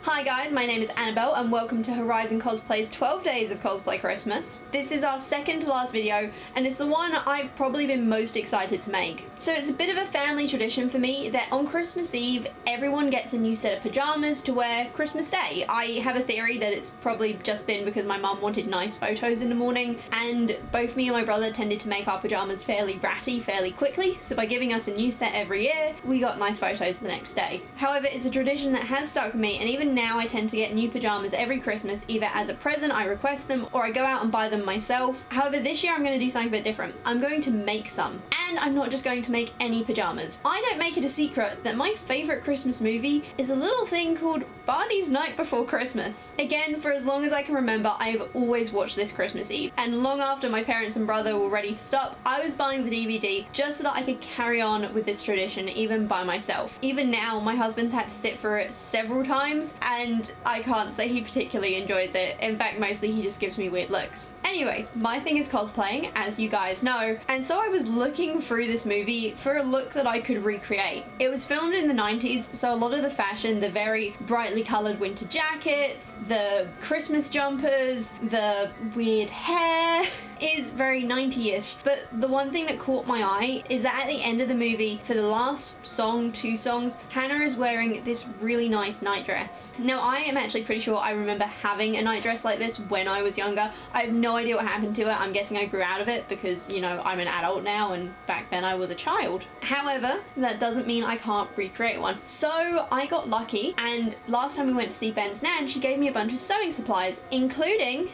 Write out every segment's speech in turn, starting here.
Hi guys, my name is Annabelle and welcome to Horizon Cosplay's 12 Days of Cosplay Christmas. This is our second to last video and it's the one I've probably been most excited to make. So it's a bit of a family tradition for me that on Christmas Eve everyone gets a new set of pajamas to wear Christmas Day. I have a theory that it's probably just been because my mum wanted nice photos in the morning and both me and my brother tended to make our pajamas fairly ratty fairly quickly, so by giving us a new set every year we got nice photos the next day. However, it's a tradition that has stuck with me and even now I tend to get new pajamas every Christmas, either as a present, I request them, or I go out and buy them myself. However, this year I'm going to do something a bit different. I'm going to make some. And I'm not just going to make any pajamas. I don't make it a secret that my favourite Christmas movie is a little thing called Barney's Night Before Christmas. Again, for as long as I can remember, I have always watched this Christmas Eve. And long after my parents and brother were ready to stop, I was buying the DVD just so that I could carry on with this tradition even by myself. Even now, my husband's had to sit for it several times and I can't say he particularly enjoys it. In fact, mostly he just gives me weird looks. Anyway, my thing is cosplaying, as you guys know, and so I was looking through this movie for a look that I could recreate. It was filmed in the 90s, so a lot of the fashion, the very brightly coloured winter jackets, the Christmas jumpers, the weird hair, is very 90-ish, but the one thing that caught my eye is that at the end of the movie, for the last song, 2 songs, Hannah is wearing this really nice nightdress. Now, I am actually pretty sure I remember having a nightdress like this when I was younger. I have no idea what happened to it. I'm guessing I grew out of it because, you know, I'm an adult now and back then I was a child. However, that doesn't mean I can't recreate one. So I got lucky, and last time we went to see Ben's nan, she gave me a bunch of sewing supplies, including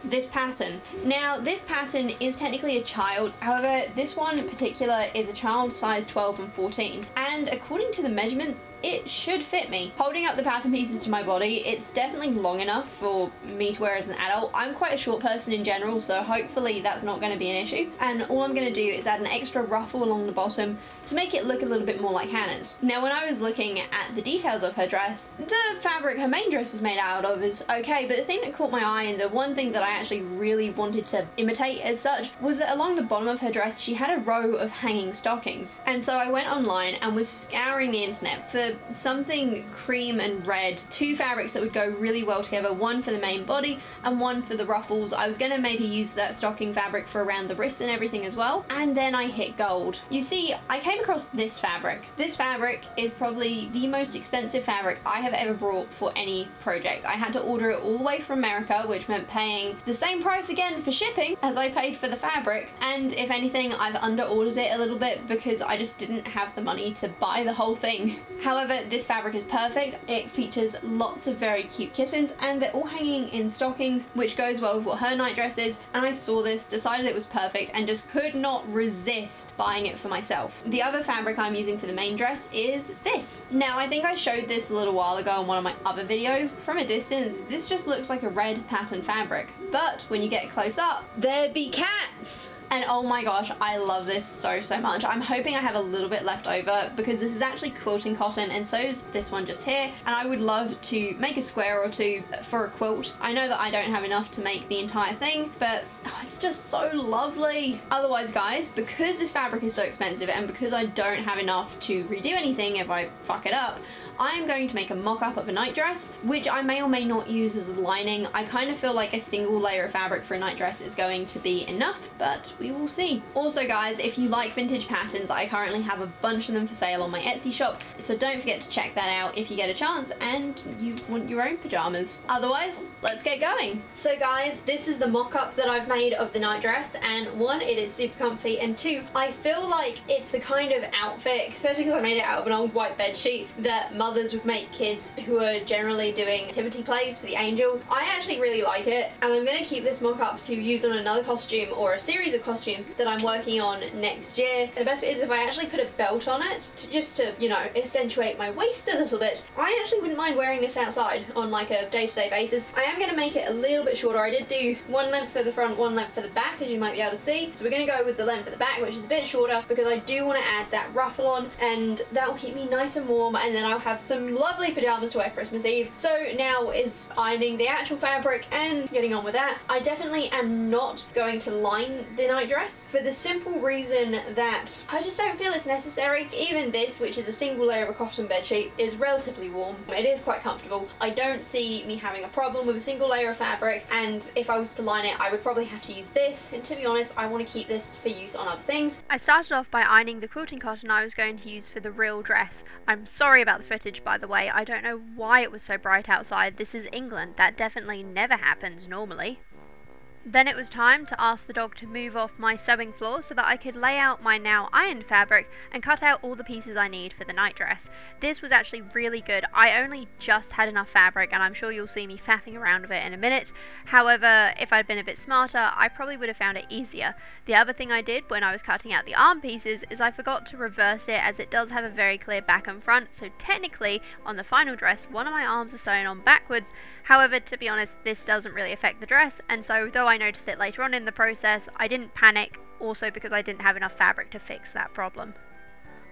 this pattern. Now, this pattern is technically a child's, however, this one in particular is a child size 12 and 14, and according to the measurements, it should fit me. Holding up the pattern pieces to my body, it's definitely long enough for me to wear as an adult. I'm quite a short person in general, so hopefully that's not going to be an issue, and all I'm going to do is add an extra ruffle along the bottom to make it look a little bit more like Hannah's. Now, when I was looking at the details of her dress, the fabric her main dress is made out of is okay, but the thing that caught my eye and the one thing that I actually really wanted to imitate as such was that along the bottom of her dress she had a row of hanging stockings. And so I went online and was scouring the internet for something cream and red, 2 fabrics that would go really well together, one for the main body and one for the ruffles. I was going to maybe use that stocking fabric for around the wrists and everything as well, and then I hit gold. You see, I came across this fabric. This fabric is probably the most expensive fabric I have ever brought for any project. I had to order it all the way from America, which meant paying the same price again for shipping as I paid for the fabric, and if anything I've under ordered it a little bit because I just didn't have the money to buy the whole thing. However, this fabric is perfect. It features lots of very cute kittens and they're all hanging in stockings, which goes well with what her nightdress is, and I saw this, decided it was perfect and just could not resist buying it for myself. The other fabric I'm using for the main dress is this. Now, I think I showed this a little while ago in one of my other videos. From a distance, this just looks like a red pattern fabric, but when you get close up, there be cats! And oh my gosh, I love this so much. I'm hoping I have a little bit left over because this is actually quilting cotton and so is this one just here, and I would love to make a square or 2 for a quilt. I know that I don't have enough to make the entire thing, but oh, it's just so lovely. Otherwise guys, because this fabric is so expensive and because I don't have enough to redo anything if I fuck it up, I am going to make a mock-up of a nightdress, which I may or may not use as a lining. I kind of feel like a single layer of fabric for a nightdress is going to be enough, but we will see. Also guys, if you like vintage patterns, I currently have a bunch of them for sale on my Etsy shop, so don't forget to check that out if you get a chance and you want your own pajamas. Otherwise, let's get going. So guys, this is the mock-up that I've made of the nightdress, and 1, it is super comfy, and 2, I feel like it's the kind of outfit, especially because I made it out of an old white bed sheet, that mothers would make kids who are generally doing activity plays for the angel. I actually really like it, and I'm going to keep this mock-up to use on another costume or a series of costumes that I'm working on next year. The best bit is if I actually put a belt on it, just to, you know, accentuate my waist a little bit. I actually wouldn't mind wearing this outside on like a day-to-day basis. I am going to make it a little bit shorter. I did do 1 length for the front, 1 length for the back, as you might be able to see. So we're going to go with the length at the back, which is a bit shorter, because I do want to add that ruffle on, and that will keep me nice and warm, and then I'll have some lovely pajamas to wear Christmas Eve. So now is ironing the actual fabric and getting on with that. I definitely am not going to line the nightdress for the simple reason that I just don't feel it's necessary. Even this, which is a single layer of a cotton bedsheet, is relatively warm. It is quite comfortable. I don't see me having a problem with a single layer of fabric, and if I was to line it, I would probably have to use this, and to be honest, I want to keep this for use on other things. I started off by ironing the quilting cotton I was going to use for the real dress. I'm sorry about the footage, by the way. I don't know why it was so bright outside. This is England. That definitely never happens normally. Then it was time to ask the dog to move off my sewing floor so that I could lay out my now ironed fabric and cut out all the pieces I need for the nightdress. This was actually really good. I only just had enough fabric, and I'm sure you'll see me faffing around with it in a minute. However, if I'd been a bit smarter, I probably would have found it easier. The other thing I did when I was cutting out the arm pieces is I forgot to reverse it, as it does have a very clear back and front, so technically on the final dress one of my arms are sewn on backwards. However, to be honest, this doesn't really affect the dress, and so though I noticed it later on in the process, I didn't panic, also because I didn't have enough fabric to fix that problem.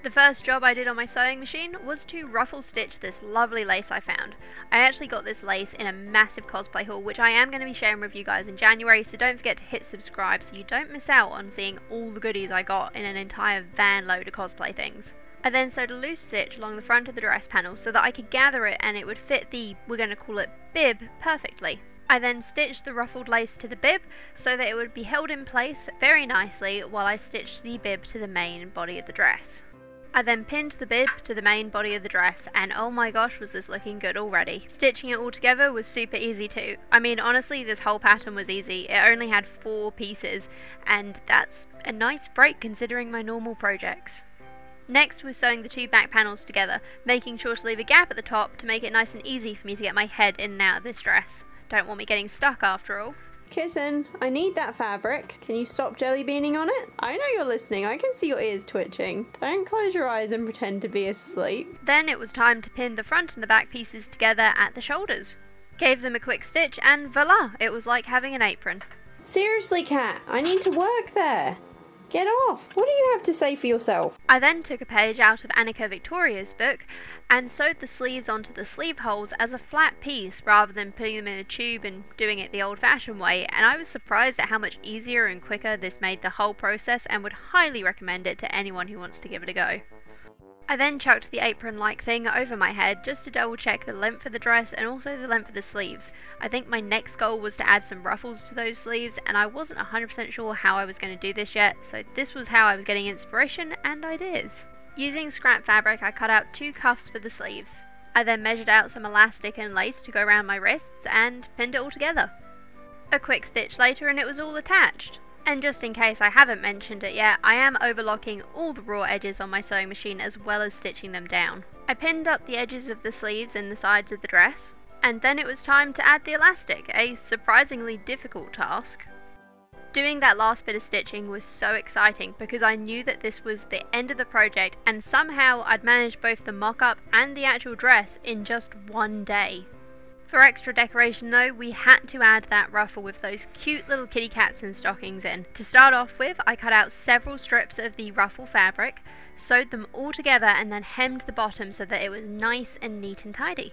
The first job I did on my sewing machine was to ruffle stitch this lovely lace I found. I actually got this lace in a massive cosplay haul, which I am going to be sharing with you guys in January, so don't forget to hit subscribe so you don't miss out on seeing all the goodies I got in an entire van load of cosplay things. I then sewed a loose stitch along the front of the dress panel so that I could gather it and it would fit the, we're going to call it bib, perfectly. I then stitched the ruffled lace to the bib so that it would be held in place very nicely while I stitched the bib to the main body of the dress. I then pinned the bib to the main body of the dress, and oh my gosh, was this looking good already. Stitching it all together was super easy too. I mean, honestly, this whole pattern was easy. It only had 4 pieces, and that's a nice break considering my normal projects. Next was sewing the 2 back panels together, making sure to leave a gap at the top to make it nice and easy for me to get my head in and out of this dress. Don't want me getting stuck after all. Kitten, I need that fabric. Can you stop jelly beaning on it? I know you're listening. I can see your ears twitching. Don't close your eyes and pretend to be asleep. Then it was time to pin the front and the back pieces together at the shoulders. Gave them a quick stitch and voila, it was like having an apron. Seriously, Kat, I need to work there. Get off! What do you have to say for yourself? I then took a page out of Annika Victoria's book and sewed the sleeves onto the sleeve holes as a flat piece rather than putting them in a tube and doing it the old-fashioned way, and I was surprised at how much easier and quicker this made the whole process and would highly recommend it to anyone who wants to give it a go. I then chucked the apron-like thing over my head just to double check the length of the dress and also the length of the sleeves. I think my next goal was to add some ruffles to those sleeves, and I wasn't 100% sure how I was going to do this yet, so this was how I was getting inspiration and ideas. Using scrap fabric, I cut out 2 cuffs for the sleeves. I then measured out some elastic and lace to go around my wrists and pinned it all together. A quick stitch later and it was all attached. And just in case I haven't mentioned it yet, I am overlocking all the raw edges on my sewing machine as well as stitching them down. I pinned up the edges of the sleeves and the sides of the dress, and then it was time to add the elastic, a surprisingly difficult task. Doing that last bit of stitching was so exciting because I knew that this was the end of the project and somehow I'd managed both the mock-up and the actual dress in just one day. For extra decoration though, we had to add that ruffle with those cute little kitty cats and stockings in. To start off with, I cut out several strips of the ruffle fabric, sewed them all together and then hemmed the bottom so that it was nice and neat and tidy.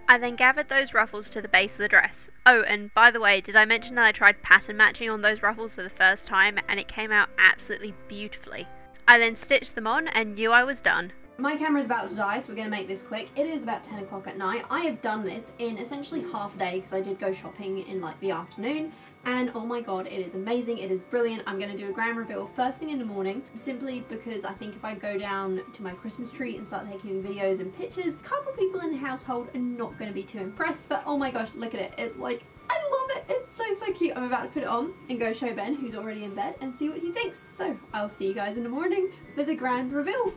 I then gathered those ruffles to the base of the dress. Oh, and by the way, did I mention that I tried pattern matching on those ruffles for the first time and it came out absolutely beautifully. I then stitched them on and knew I was done. My camera's about to die, so we're going to make this quick. It is about 10 o'clock at night. I have done this in essentially half a day because I did go shopping in like the afternoon, and oh my god, it is amazing, it is brilliant. I'm going to do a grand reveal first thing in the morning, simply because I think if I go down to my Christmas tree and start taking videos and pictures, a couple people in the household are not going to be too impressed, but oh my gosh, look at it. It's like, I love it. It's so cute. I'm about to put it on and go show Ben, who's already in bed, and see what he thinks. So I'll see you guys in the morning for the grand reveal.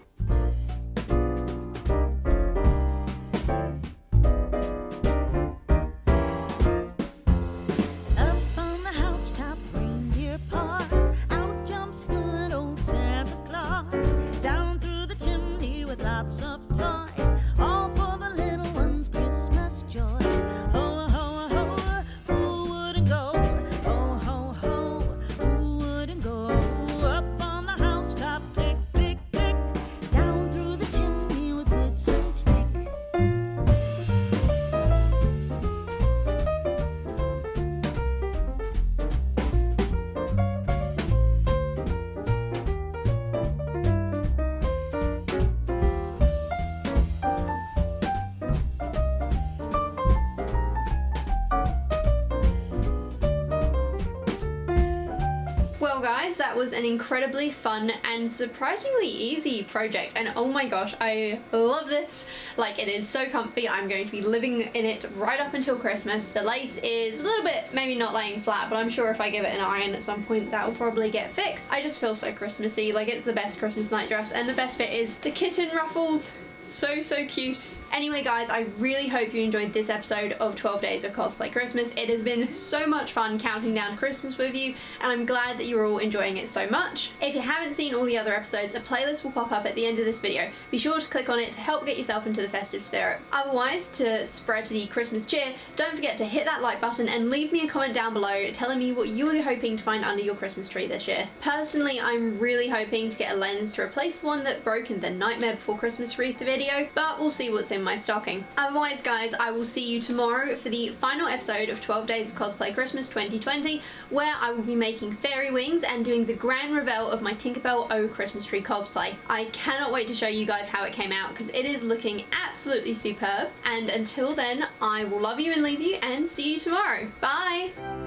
guys, that was an incredibly fun and surprisingly easy project, and oh my gosh, I love this. Like, it is so comfy. I'm going to be living in it right up until Christmas. The lace is a little bit maybe not laying flat, but I'm sure if I give it an iron at some point that will probably get fixed. I just feel so Christmassy. Like, it's the best Christmas nightdress, and the best bit is the kitten ruffles. So cute. Anyway guys, I really hope you enjoyed this episode of 12 Days of Cosplay Christmas. It has been so much fun counting down to Christmas with you, and I'm glad that you're all enjoying it so much. If you haven't seen all the other episodes, a playlist will pop up at the end of this video. Be sure to click on it to help get yourself into the festive spirit. Otherwise, to spread the Christmas cheer, don't forget to hit that like button and leave me a comment down below telling me what you are hoping to find under your Christmas tree this year. Personally, I'm really hoping to get a lens to replace the one that broke in the Nightmare Before Christmas wreath video, but we'll see what's in my stocking. Otherwise guys, I will see you tomorrow for the final episode of 12 Days of Cosplay Christmas 2020, where I will be making fairy wings and doing the grand reveal of my Tinkerbell O Christmas tree cosplay. I cannot wait to show you guys how it came out because it is looking absolutely superb, and until then, I will love you and leave you and see you tomorrow. Bye!